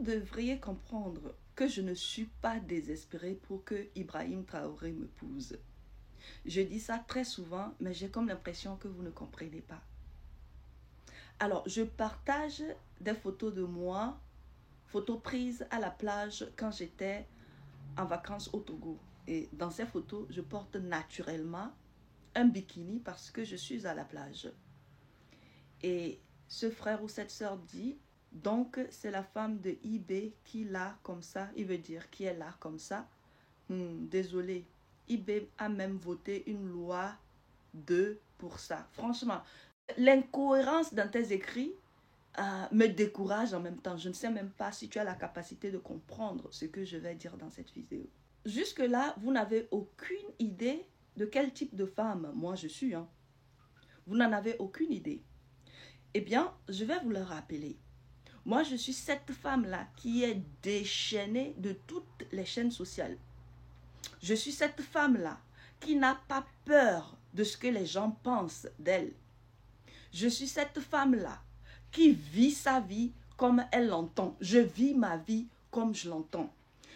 devriez comprendre que je ne suis pas désespérée pour que Ibrahim Traoré m'épouse. Je dis ça très souvent, mais j'ai comme l'impression que vous ne comprenez pas. Alors, je partage des photos de moi, photos prises à la plage quand j'étais en vacances au Togo. Et dans ces photos, je porte naturellement un bikini parce que je suis à la plage. Et ce frère ou cette sœur dit, donc c'est la femme de IB qui l'a comme ça, il veut dire qui est là comme ça. Désolé, IB a même voté une loi pour ça. Franchement, l'incohérence dans tes écrits me décourage en même temps. Je ne sais même pas si tu as la capacité de comprendre ce que je vais dire dans cette vidéo. Jusque-là, vous n'avez aucune idée de quel type de femme moi je suis. Vous n'en avez aucune idée. Eh bien, je vais vous le rappeler. Moi, je suis cette femme-là qui est déchaînée de toutes les chaînes sociales. Je suis cette femme-là qui n'a pas peur de ce que les gens pensent d'elle. Je suis cette femme-là qui vit sa vie comme elle l'entend. Je vis ma vie comme je l'entends.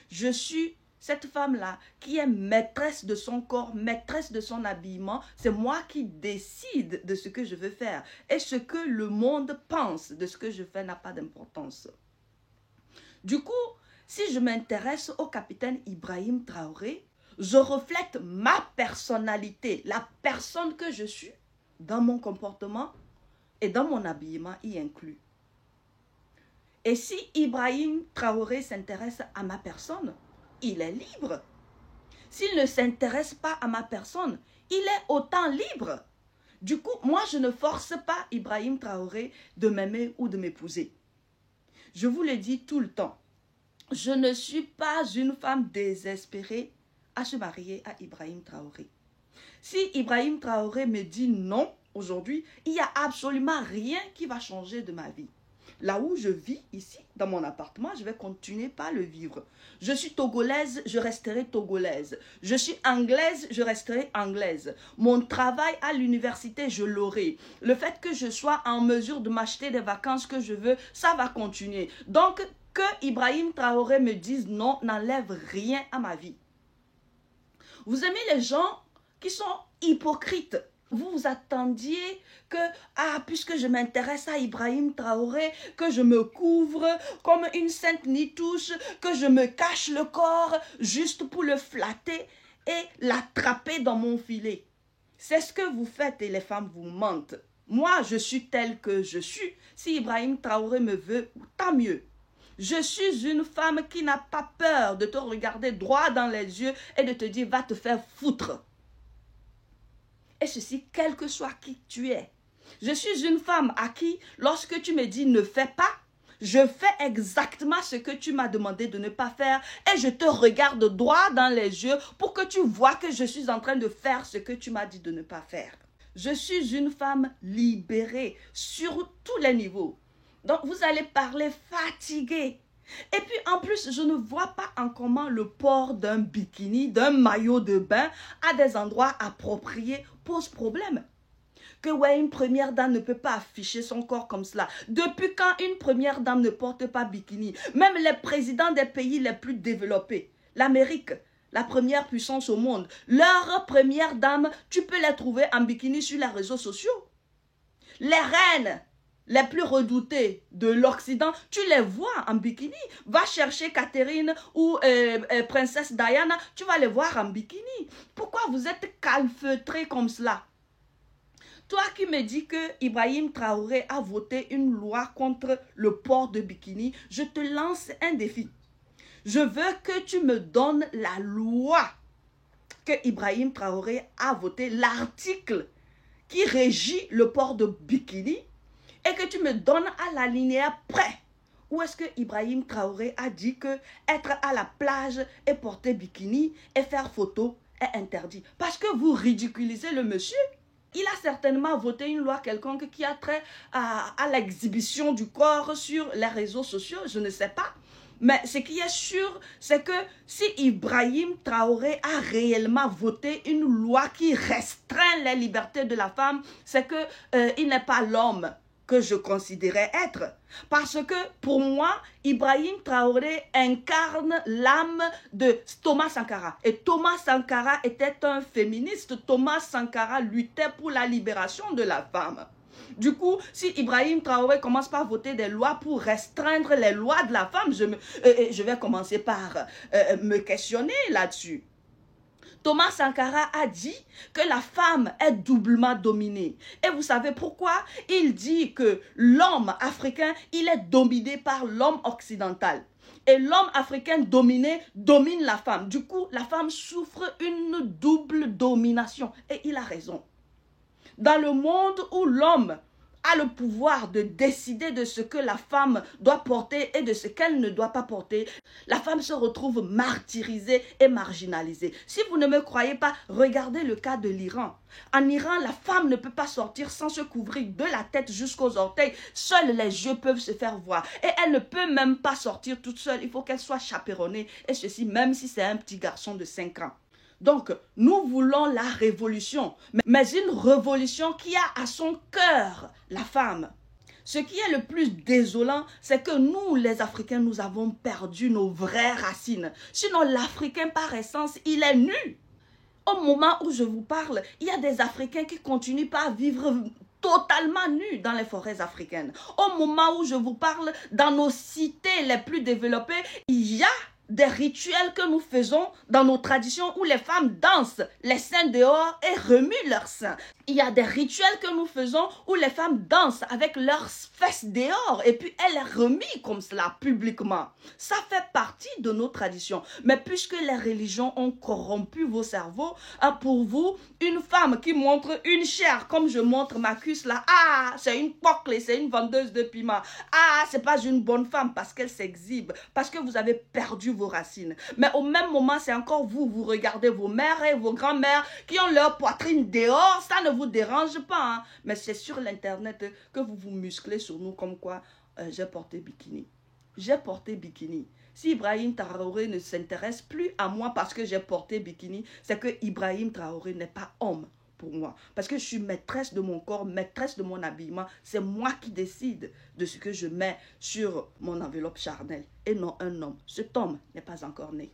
Je suis cette femme-là qui est maîtresse de son corps, maîtresse de son habillement. C'est moi qui décide de ce que je veux faire. Et ce que le monde pense de ce que je fais n'a pas d'importance. Du coup, si je m'intéresse au capitaine Ibrahim Traoré, je reflète ma personnalité, la personne que je suis, dans mon comportement et dans mon habillement y inclus. Et si Ibrahim Traoré s'intéresse à ma personne, il est libre. S'il ne s'intéresse pas à ma personne, il est autant libre. Du coup, moi, je ne force pas Ibrahim Traoré de m'aimer ou de m'épouser. Je vous le dis tout le temps. Je ne suis pas une femme désespérée à se marier à Ibrahim Traoré. Si Ibrahim Traoré me dit non aujourd'hui, il n'y a absolument rien qui va changer de ma vie. Là où je vis, ici, dans mon appartement, je vais continuer par le vivre. Je suis togolaise, je resterai togolaise. Je suis anglaise, je resterai anglaise. Mon travail à l'université, je l'aurai. Le fait que je sois en mesure de m'acheter des vacances que je veux, ça va continuer. Donc, que Ibrahim Traoré me dise non, n'enlève rien à ma vie. Vous aimez les gens qui sont hypocrites. Vous vous attendiez que, puisque je m'intéresse à Ibrahim Traoré, que je me couvre comme une sainte nitouche, que je me cache le corps juste pour le flatter et l'attraper dans mon filet. C'est ce que vous faites et les femmes vous mentent. Moi, je suis telle que je suis. Si Ibrahim Traoré me veut, tant mieux. Je suis une femme qui n'a pas peur de te regarder droit dans les yeux et de te dire « va te faire foutre ». Et ceci, quel que soit qui tu es. Je suis une femme à qui, lorsque tu me dis ne fais pas, je fais exactement ce que tu m'as demandé de ne pas faire et je te regarde droit dans les yeux pour que tu vois que je suis en train de faire ce que tu m'as dit de ne pas faire. Je suis une femme libérée sur tous les niveaux. Donc, vous allez parler fatiguée. Et puis, en plus, je ne vois pas en comment le port d'un bikini, d'un maillot de bain à des endroits appropriés pose problème. Que ouais, une première dame ne peut pas afficher son corps comme cela. Depuis quand une première dame ne porte pas bikini? Même les présidents des pays les plus développés, l'Amérique, la première puissance au monde, leurs premières dames, tu peux les trouver en bikini sur les réseaux sociaux. Les reines les plus redoutées de l'Occident, tu les vois en bikini. Va chercher Catherine ou princesse Diana, tu vas les voir en bikini. Pourquoi vous êtes calfeutrés comme cela? Toi qui me dis que Ibrahim Traoré a voté une loi contre le port de bikini, je te lance un défi. Je veux que tu me donnes la loi que Ibrahim Traoré a voté, l'article qui régit le port de bikini, et que tu me donnes à l'alinéa près où est-ce que Ibrahim Traoré a dit que être à la plage et porter bikini et faire photo est interdit. Parce que vous ridiculisez le monsieur. Il a certainement voté une loi quelconque qui a trait à l'exhibition du corps sur les réseaux sociaux, je ne sais pas. Mais ce qui est sûr, c'est que si Ibrahim Traoré a réellement voté une loi qui restreint les libertés de la femme, c'est qu'il n'est pas l'homme que je considérais être. Parce que pour moi, Ibrahim Traoré incarne l'âme de Thomas Sankara. Et Thomas Sankara était un féministe. Thomas Sankara luttait pour la libération de la femme. Du coup, si Ibrahim Traoré commence par voter des lois pour restreindre les lois de la femme, je vais commencer par me questionner là-dessus. Thomas Sankara a dit que la femme est doublement dominée. Et vous savez pourquoi? Il dit que l'homme africain, il est dominé par l'homme occidental. Et l'homme africain dominé domine la femme. Du coup, la femme souffre une double domination. Et il a raison. Dans le monde où l'homme a le pouvoir de décider de ce que la femme doit porter et de ce qu'elle ne doit pas porter, la femme se retrouve martyrisée et marginalisée. Si vous ne me croyez pas, regardez le cas de l'Iran. En Iran, la femme ne peut pas sortir sans se couvrir de la tête jusqu'aux orteils. Seuls les yeux peuvent se faire voir. Et elle ne peut même pas sortir toute seule. Il faut qu'elle soit chaperonnée. Et ceci, même si c'est un petit garçon de 5 ans. Donc, nous voulons la révolution, mais une révolution qui a à son cœur la femme. Ce qui est le plus désolant, c'est que nous, les Africains, nous avons perdu nos vraies racines. Sinon, l'Africain, par essence, il est nu. Au moment où je vous parle, il y a des Africains qui continuent pas à vivre totalement nus dans les forêts africaines. Au moment où je vous parle, dans nos cités les plus développées, il y a des rituels que nous faisons dans nos traditions où les femmes dansent les seins dehors et remuent leurs seins. Il y a des rituels que nous faisons où les femmes dansent avec leurs fesses dehors et puis elles les remuent comme cela publiquement. Ça fait partie de nos traditions. Mais puisque les religions ont corrompu vos cerveaux, pour vous, une femme qui montre une chair comme je montre ma cuisse là, c'est une pocle, c'est une vendeuse de piment. C'est pas une bonne femme parce qu'elle s'exhibe, parce que vous avez perdu vos racines. Mais au même moment, c'est encore vous regardez vos mères et vos grands-mères qui ont leur poitrine dehors, ça ne vous dérange pas, hein? Mais c'est sur l'internet que vous vous musclez sur nous comme quoi j'ai porté bikini. J'ai porté bikini. Si Ibrahim Traoré ne s'intéresse plus à moi parce que j'ai porté bikini, c'est que Ibrahim Traoré n'est pas homme pour moi. Parce que je suis maîtresse de mon corps, maîtresse de mon habillement. C'est moi qui décide de ce que je mets sur mon enveloppe charnelle et non un homme. Cet homme n'est pas encore né.